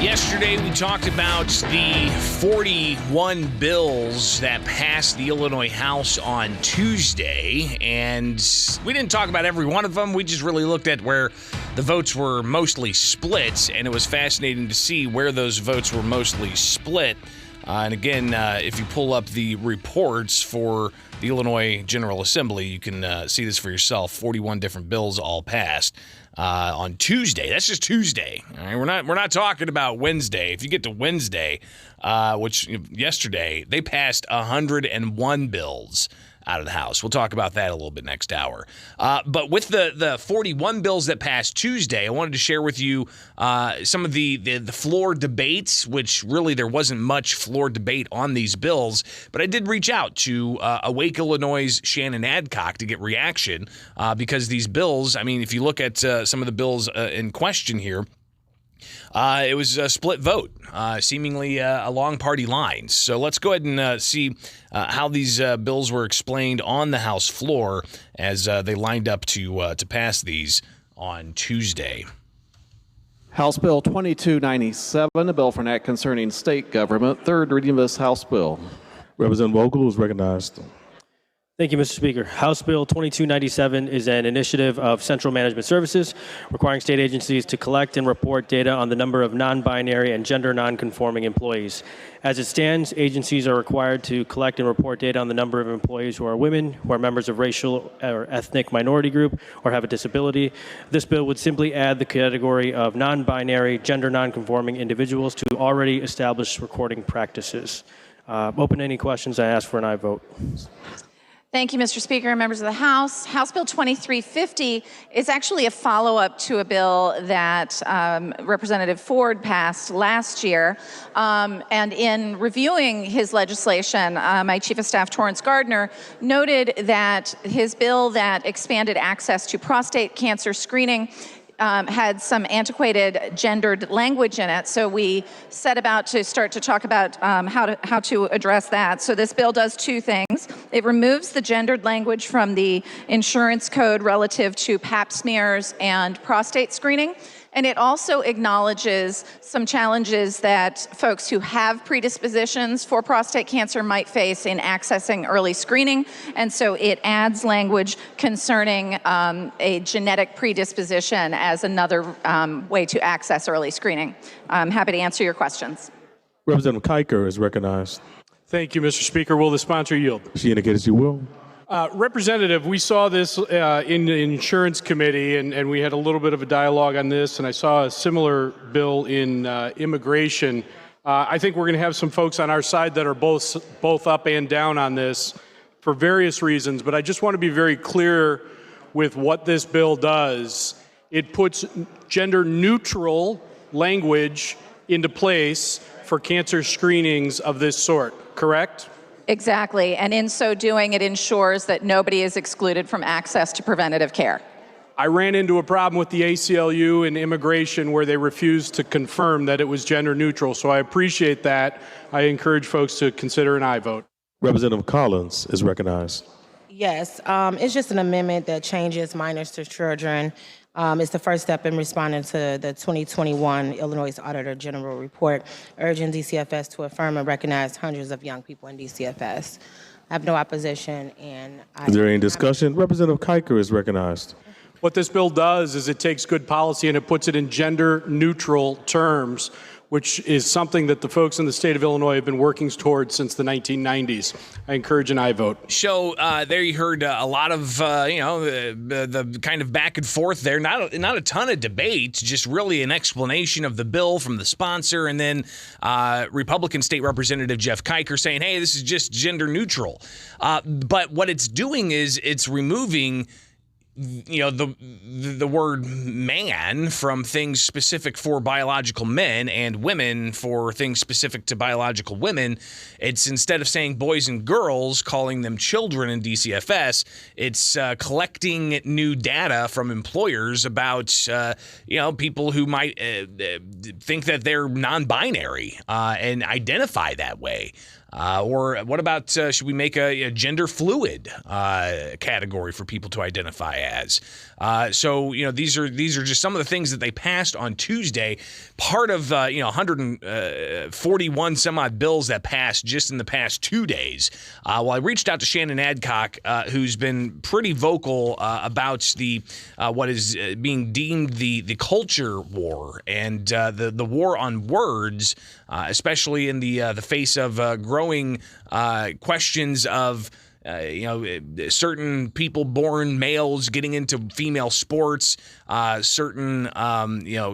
Yesterday, we talked about the 41 bills that passed the Illinois House on Tuesday, and we didn't talk about every one of them. We just really looked at where the votes were mostly split, and it was fascinating to see where those votes were mostly split. And again, if you pull up the reports for the Illinois General Assembly, you can see this for yourself. 41 different bills all passed on Tuesday. That's just Tuesday. All right? We're not talking about Wednesday. If you get to Wednesday, which yesterday, they passed 101 bills out of the House. We'll talk about that a little bit next hour. But with the 41 bills that passed Tuesday, I wanted to share with you some of the floor debates, which really there wasn't much floor debate on these bills. But I did reach out to Awake Illinois' Shannon Adcock to get reaction because these bills, I mean, if you look at some of the bills in question here, it was a split vote, seemingly along party lines. So let's go ahead and see how these bills were explained on the House floor as they lined up to pass these on Tuesday. House Bill 2297, a bill for an act concerning state government. Third reading of this House bill. Representative Vogel is recognized. Thank you, Mr. Speaker. House Bill 2297 is an initiative of Central Management Services requiring state agencies to collect and report data on the number of non-binary and gender non-conforming employees. As it stands, agencies are required to collect and report data on the number of employees who are women, who are members of racial or ethnic minority group, or have a disability. This bill would simply add the category of non-binary, gender non-conforming individuals to already established recording practices. Open to any questions. I ask for an aye vote. Thank you, Mr. Speaker and members of the House. House Bill 2350 is actually a follow-up to a bill that Representative Ford passed last year. And in reviewing his legislation, my Chief of Staff, Torrance Gardner, noted that his bill that expanded access to prostate cancer screening had some antiquated gendered language in it, so we set about to start to talk about how to address that. So this bill does two things. It removes the gendered language from the insurance code relative to pap smears and prostate screening, and it also acknowledges some challenges that folks who have predispositions for prostate cancer might face in accessing early screening, and so it adds language concerning a genetic predisposition as another way to access early screening. I'm happy to answer your questions. Representative Kiker is recognized. Thank you, Mr. Speaker. Will the sponsor yield? She indicated she will. Representative, we saw this in the Insurance Committee, and we had a little bit of a dialogue on this, and I saw a similar bill in immigration. I think we're going to have some folks on our side that are both up and down on this for various reasons, but I just want to be very clear with what this bill does. It puts gender-neutral language into place for cancer screenings of this sort, correct? Exactly, and in so doing, it ensures that nobody is excluded from access to preventative care. I ran into a problem with the ACLU in immigration where they refused to confirm that it was gender neutral, so I appreciate that. I encourage folks to consider an aye vote. Representative Collins is recognized. Yes, it's just an amendment that changes minors to children. It's the first step in responding to the 2021 Illinois Auditor General report, urging DCFS to affirm and recognize hundreds of young people in DCFS. I have no opposition, and is there any discussion? Representative Kiker is recognized. What this bill does is it takes good policy and it puts it in gender-neutral terms, which is something that the folks in the state of Illinois have been working towards since the 1990s. I encourage an aye vote. So there you heard a lot of, the kind of back and forth there. Not a ton of debate, just really an explanation of the bill from the sponsor, and then Republican State Representative Jeff Kiker saying, hey, this is just gender neutral. But what it's doing is it's removing the word man from things specific for biological men and women for things specific to biological women. It's instead of saying boys and girls, calling them children in DCFS, it's collecting new data from employers about, people who might think that they're non-binary and identify that way. Or what about should we make a gender fluid category for people to identify as? So these are just some of the things that they passed on Tuesday. Part of 141 some odd bills that passed just in the past 2 days. Well, I reached out to Shannon Adcock, who's been pretty vocal about the what is being deemed the culture war and the war on words, especially in the face of growing questions of certain people born males getting into female sports, certain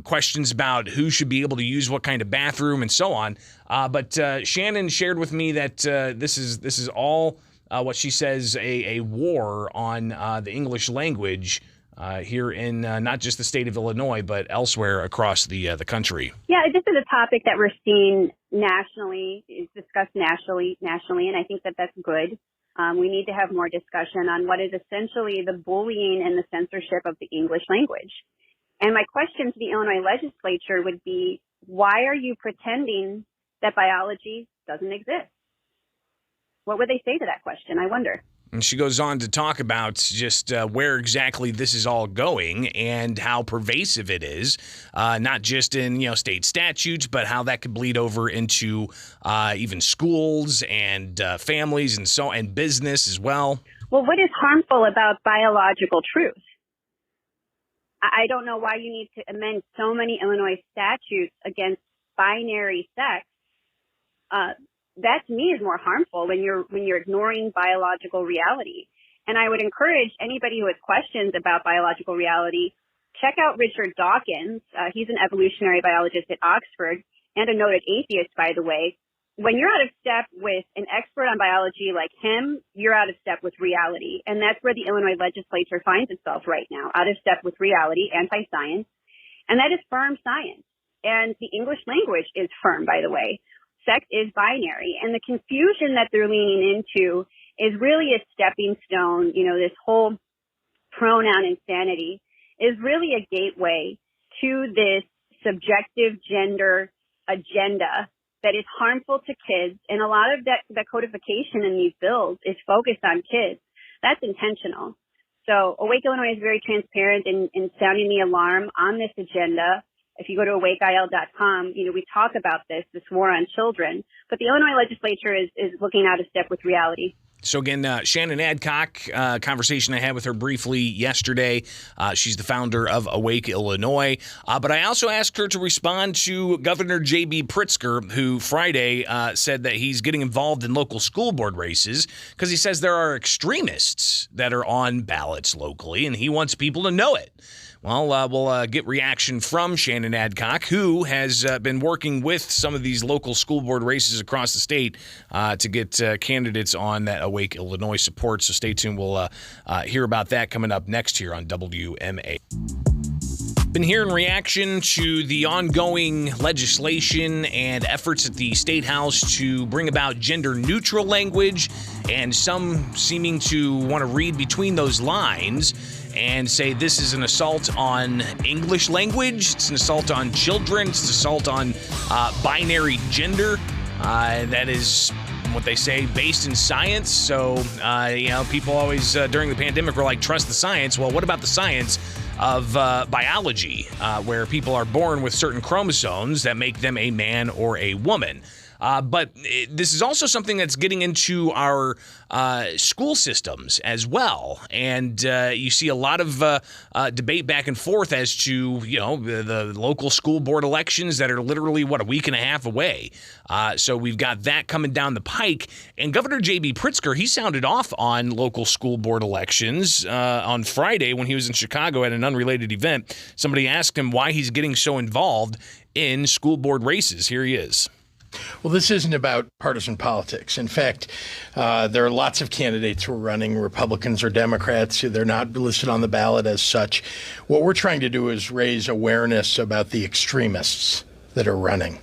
questions about who should be able to use what kind of bathroom and so on. But Shannon shared with me that this is all what she says a war on the English language here in not just the state of Illinois, but elsewhere across the country. Yeah, this is a topic that we're seeing nationally, is discussed nationally, and I think that that's good. We need to have more discussion on what is essentially the bullying and the censorship of the English language. And my question to the Illinois legislature would be, why are you pretending that biology doesn't exist? What would they say to that question, I wonder? And she goes on to talk about just where exactly this is all going and how pervasive it is, not just in state statutes, but how that could bleed over into even schools and families and business as well. Well, what is harmful about biological truth? I don't know why you need to amend so many Illinois statutes against binary sex. That to me is more harmful when you're ignoring biological reality. And I would encourage anybody who has questions about biological reality, check out Richard Dawkins. He's an evolutionary biologist at Oxford and a noted atheist, by the way. When you're out of step with an expert on biology like him, you're out of step with reality. And that's where the Illinois legislature finds itself right now, out of step with reality, anti-science. And that is firm science. And the English language is firm, by the way. Sex is binary, and the confusion that they're leaning into is really a stepping stone. This whole pronoun insanity is really a gateway to this subjective gender agenda that is harmful to kids. And a lot of that codification in these bills is focused on kids. That's intentional. So Awake Illinois is very transparent in sounding the alarm on this agenda. If you go to awakeil.com, we talk about this war on children. But the Illinois legislature is looking out of step with reality. So again, Shannon Adcock, conversation I had with her briefly yesterday. She's the founder of Awake Illinois. But I also asked her to respond to Governor J.B. Pritzker, who Friday said that he's getting involved in local school board races because he says there are extremists that are on ballots locally, and he wants people to know it. Well, we'll get reaction from Shannon Adcock, who has been working with some of these local school board races across the state to get candidates on that Awake Illinois support. So stay tuned. We'll hear about that coming up next here on WMA. Been hearing reaction to the ongoing legislation and efforts at the statehouse to bring about gender-neutral language, and some seeming to want to read between those lines and say this is an assault on English language, it's an assault on children, it's an assault on binary gender. That is what they say based in science. So, people always during the pandemic were like, trust the science. Well, what about the science of biology, where people are born with certain chromosomes that make them a man or a woman? But this is also something that's getting into our school systems as well. And you see a lot of debate back and forth as to, the local school board elections that are literally, a week and a half away. So we've got that coming down the pike. And Governor J.B. Pritzker, he sounded off on local school board elections on Friday when he was in Chicago at an unrelated event. Somebody asked him why he's getting so involved in school board races. Here he is. Well, this isn't about partisan politics. In fact, there are lots of candidates who are running, Republicans or Democrats. They're not listed on the ballot as such. What we're trying to do is raise awareness about the extremists that are running.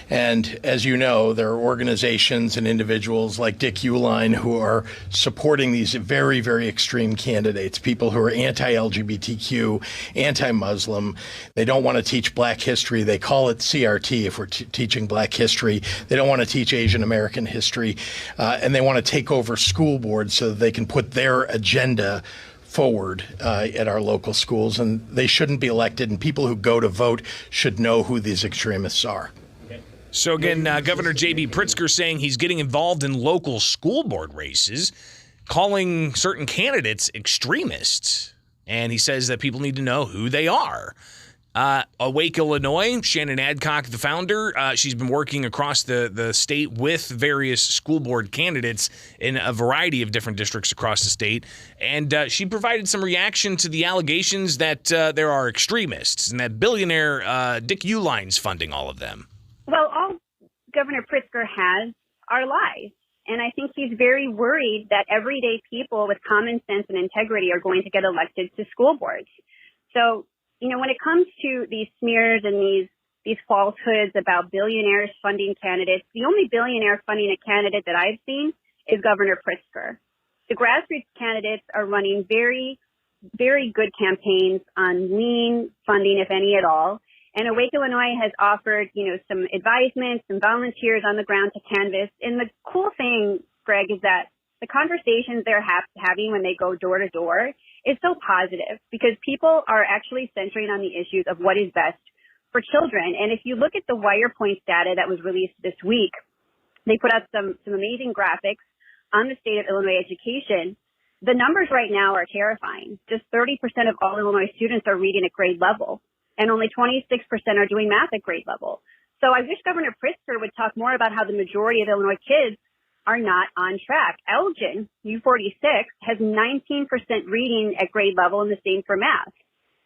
And as you know, there are organizations and individuals like Dick Uihlein who are supporting these very, very extreme candidates, people who are anti-LGBTQ, anti-Muslim. They don't want to teach black history. They call it CRT if we're teaching black history. They don't want to teach Asian American history. And they want to take over school boards so that they can put their agenda forward at our local schools. And they shouldn't be elected. And people who go to vote should know who these extremists are. So again, Governor J.B. Pritzker saying he's getting involved in local school board races, calling certain candidates extremists. And he says that people need to know who they are. Awake Illinois, Shannon Adcock, the founder, she's been working across the state with various school board candidates in a variety of different districts across the state. And she provided some reaction to the allegations that there are extremists and that billionaire Dick Uihlein's funding all of them. Well, all Governor Pritzker has are lies. And I think he's very worried that everyday people with common sense and integrity are going to get elected to school boards. So, you know, when it comes to these smears and these falsehoods about billionaires funding candidates, the only billionaire funding a candidate that I've seen is Governor Pritzker. The grassroots candidates are running very, very good campaigns on lean funding, if any at all. And Awake Illinois has offered, you know, some advisements, some volunteers on the ground to canvass. And the cool thing, Greg, is that the conversations they're having when they go door to door is so positive because people are actually centering on the issues of what is best for children. And if you look at the Wire Points data that was released this week, they put out some amazing graphics on the state of Illinois education. The numbers right now are terrifying. Just 30% of all Illinois students are reading at grade level, and only 26% are doing math at grade level. So I wish Governor Pritzker would talk more about how the majority of Illinois kids are not on track. Elgin, U46, has 19% reading at grade level and the same for math.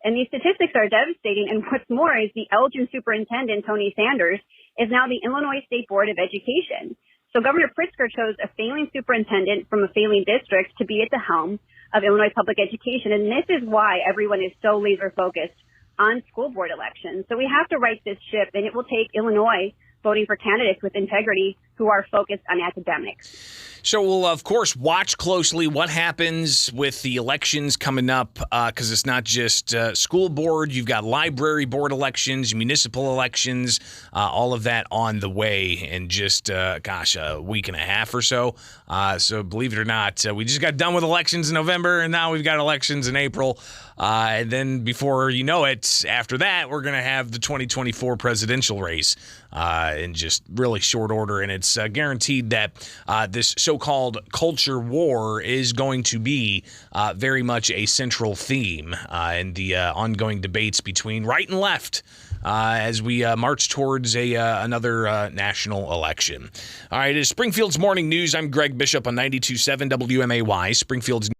And these statistics are devastating. And what's more is the Elgin superintendent, Tony Sanders, is now the Illinois State Board of Education. So Governor Pritzker chose a failing superintendent from a failing district to be at the helm of Illinois public education. And this is why everyone is so laser focused on school board elections. So we have to right this ship, and it will take Illinois voting for candidates with integrity who are focused on academics. So we'll, of course, watch closely what happens with the elections coming up because it's not just school board. You've got library board elections, municipal elections, all of that on the way in just, a week and a half or so. So believe it or not, we just got done with elections in November, and now we've got elections in April. And then before you know it, after that, we're going to have the 2024 presidential race in just really short order. And it's guaranteed that this so-called culture war is going to be very much a central theme in the ongoing debates between right and left as we march towards another national election. All right, it is Springfield's Morning News. I'm Greg Bishop on 92.7 WMAY, Springfield's